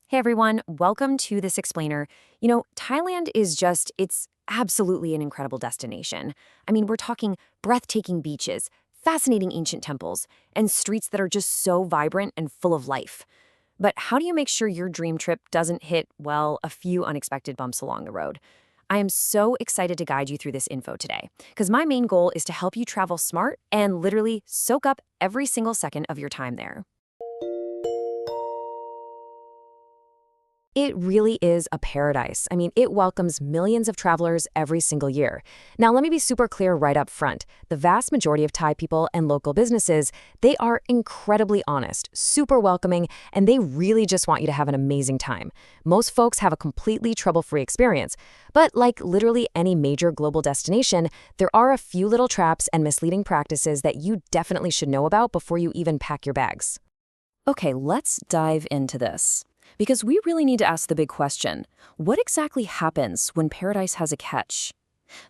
Hey everyone, welcome to this explainer. Thailand is it's absolutely an incredible destination. I mean, we're talking breathtaking beaches, fascinating ancient temples, and streets that are just so vibrant and full of life. But how do you make sure your dream trip doesn't hit, well, a few unexpected bumps along the road? I am so excited to guide you through this info today, because my main goal is to help you travel smart and literally soak up every single second of your time there. It really is a paradise. I mean, it welcomes millions of travelers every single year. Now, let me be super clear right up front. The vast majority of Thai people and local businesses, they are incredibly honest, super welcoming, and they really just want you to have an amazing time. Most folks have a completely trouble-free experience. But like literally any major global destination, there are a few little traps and misleading practices that you definitely should know about before you even pack your bags. Okay, let's dive into this. Because we really need to ask the big question, what exactly happens when paradise has a catch?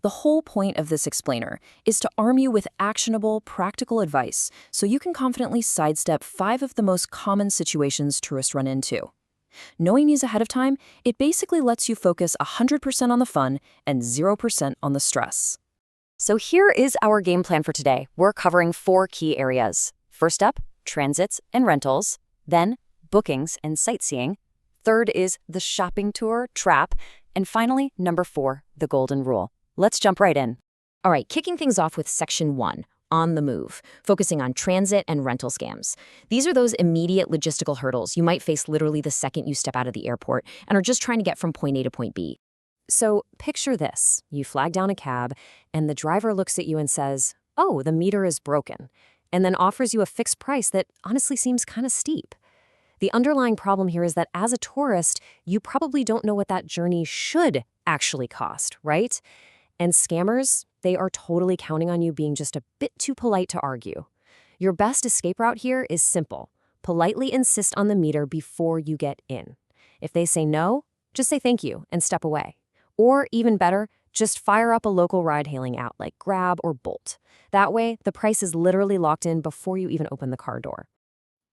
The whole point of this explainer is to arm you with actionable, practical advice so you can confidently sidestep 5 of the most common situations tourists run into. Knowing these ahead of time, it basically lets you focus 100% on the fun and 0% on the stress. So here is our game plan for today. We're covering 4 key areas. First up, transits and rentals, then bookings and sightseeing. Third is the shopping tour trap. And finally, number 4, the golden rule. Let's jump right in. All right, kicking things off with section 1, on the move, focusing on transit and rental scams. These are those immediate logistical hurdles you might face literally the second you step out of the airport and are just trying to get from point A to point B. So picture this. You flag down a cab and the driver looks at you and says, "Oh, the meter is broken," and then offers you a fixed price that honestly seems kind of steep. The underlying problem here is that as a tourist, you probably don't know what that journey should actually cost, right? And scammers, they are totally counting on you being just a bit too polite to argue. Your best escape route here is simple. Politely insist on the meter before you get in. If they say no, just say thank you and step away. Or even better, just fire up a local ride-hailing app like Grab or Bolt. That way, the price is literally locked in before you even open the car door.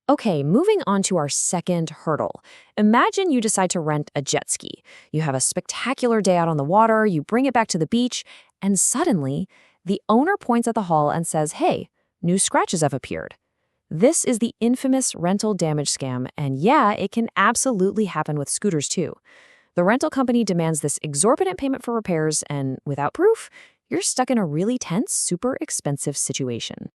Okay, moving on to our second hurdle. Imagine you decide to rent a jet ski. You have a spectacular day out on the water, you bring it back to the beach, and suddenly, the owner points at the hull and says, "Hey, new scratches have appeared." This is the infamous rental damage scam, and yeah, it can absolutely happen with scooters too. The rental company demands this exorbitant payment for repairs, and without proof, you're stuck in a really tense, super expensive situation.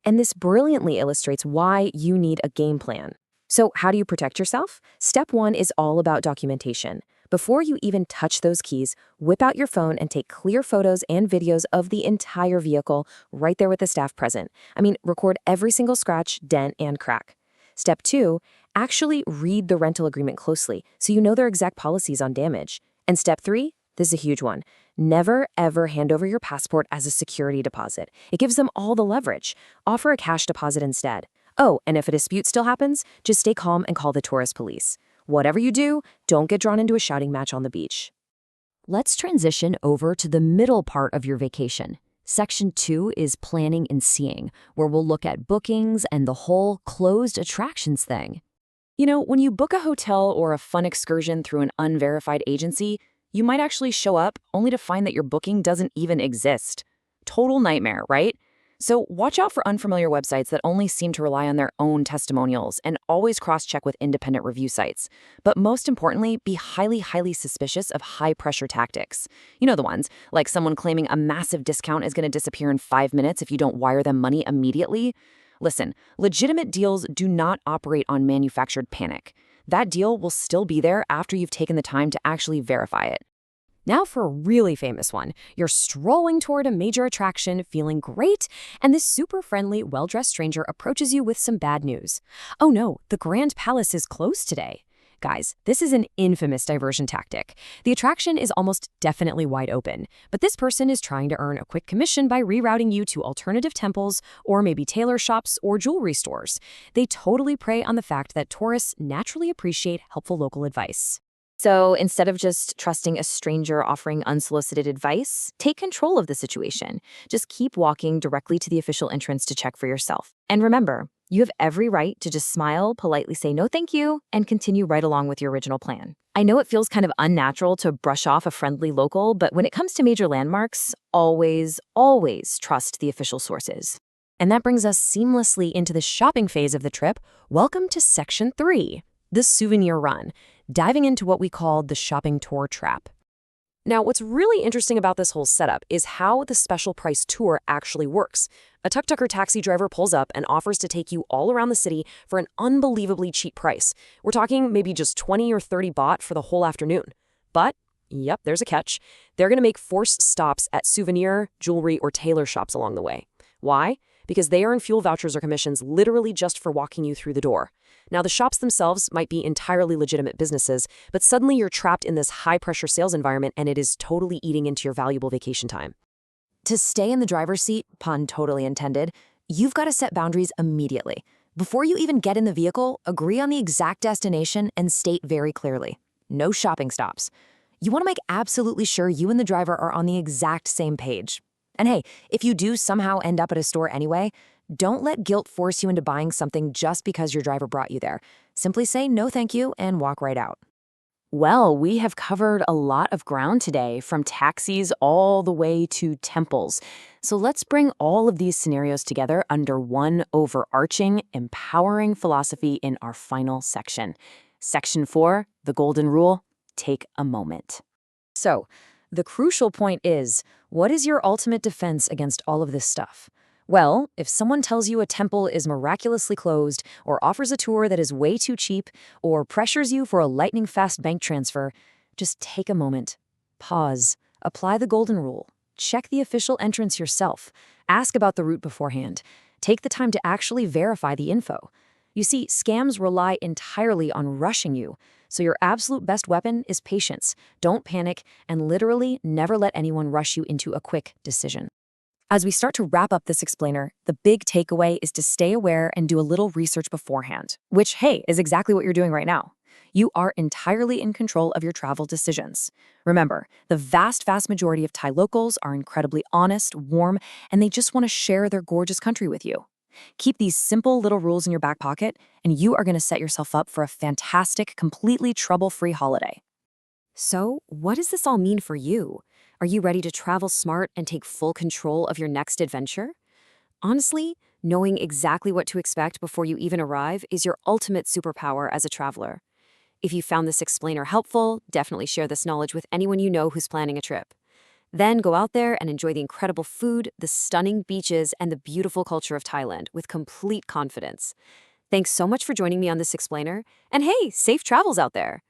And this brilliantly illustrates why you need a game plan. So how do you protect yourself? Step 1 is all about documentation. Before you even touch those keys, whip out your phone and take clear photos and videos of the entire vehicle right there with the staff present. I mean, record every single scratch, dent, and crack. Step 2, actually read the rental agreement closely so you know their exact policies on damage. And step 3, this is a huge one. Never, ever hand over your passport as a security deposit. It gives them all the leverage. Offer a cash deposit instead. Oh, and if a dispute still happens, just stay calm and call the tourist police. Whatever you do, don't get drawn into a shouting match on the beach. Let's transition over to the middle part of your vacation. Section 2 is planning and seeing, where we'll look at bookings and the whole closed attractions thing. When you book a hotel or a fun excursion through an unverified agency, you might actually show up only to find that your booking doesn't even exist. Total nightmare, right? So watch out for unfamiliar websites that only seem to rely on their own testimonials and always cross-check with independent review sites. But most importantly, be highly, highly suspicious of high-pressure tactics. You know the ones, like someone claiming a massive discount is going to disappear in 5 minutes if you don't wire them money immediately. Listen, legitimate deals do not operate on manufactured panic. That deal will still be there after you've taken the time to actually verify it. Now for a really famous one. You're strolling toward a major attraction, feeling great, and this super friendly, well-dressed stranger approaches you with some bad news. "Oh no, the Grand Palace is closed today." Guys, this is an infamous diversion tactic. The attraction is almost definitely wide open, but this person is trying to earn a quick commission by rerouting you to alternative temples or maybe tailor shops or jewelry stores. They totally prey on the fact that tourists naturally appreciate helpful local advice. So instead of just trusting a stranger offering unsolicited advice, take control of the situation. Just keep walking directly to the official entrance to check for yourself. And remember, You have every right to just smile, politely say no thank you, and continue right along with your original plan. I know it feels kind of unnatural to brush off a friendly local, but when it comes to major landmarks, always trust the official sources. And that brings us seamlessly into the shopping phase of the trip. Welcome to Section 3, the souvenir run, diving into what we call the shopping tour trap. Now, what's really interesting about this whole setup is how the special price tour actually works. A tuk-tucker taxi driver pulls up and offers to take you all around the city for an unbelievably cheap price. We're talking maybe just 20 or 30 baht for the whole afternoon. But, yep, there's a catch. They're going to make forced stops at souvenir, jewelry, or tailor shops along the way. Why? Because they earn fuel vouchers or commissions literally just for walking you through the door. Now, the shops themselves might be entirely legitimate businesses, but suddenly you're trapped in this high-pressure sales environment and it is totally eating into your valuable vacation time. To stay in the driver's seat, pun totally intended, you've got to set boundaries immediately. Before you even get in the vehicle, agree on the exact destination and state very clearly. No shopping stops. You want to make absolutely sure you and the driver are on the exact same page. And hey, if you do somehow end up at a store anyway, don't let guilt force you into buying something just because your driver brought you there. Simply say no thank you and walk right out. Well, we have covered a lot of ground today, from taxis all the way to temples. So let's bring all of these scenarios together under one overarching, empowering philosophy in our final section. Section 4, the golden rule: take a moment. So, the crucial point is, what is your ultimate defense against all of this stuff? Well, if someone tells you a temple is miraculously closed, or offers a tour that is way too cheap, or pressures you for a lightning-fast bank transfer, just take a moment. Pause. Apply the golden rule. Check the official entrance yourself. Ask about the route beforehand. Take the time to actually verify the info. You see, scams rely entirely on rushing you, so your absolute best weapon is patience. Don't panic, and literally never let anyone rush you into a quick decision. As we start to wrap up this explainer, the big takeaway is to stay aware and do a little research beforehand, which, hey, is exactly what you're doing right now. You are entirely in control of your travel decisions. Remember, the vast majority of Thai locals are incredibly honest, warm, and they just want to share their gorgeous country with you. Keep these simple little rules in your back pocket, and you are going to set yourself up for a fantastic, completely trouble-free holiday. So, what does this all mean for you? Are you ready to travel smart and take full control of your next adventure? Honestly, knowing exactly what to expect before you even arrive is your ultimate superpower as a traveler. If you found this explainer helpful, definitely share this knowledge with anyone you know who's planning a trip. Then go out there and enjoy the incredible food, the stunning beaches, and the beautiful culture of Thailand with complete confidence. Thanks so much for joining me on this explainer. And hey, safe travels out there!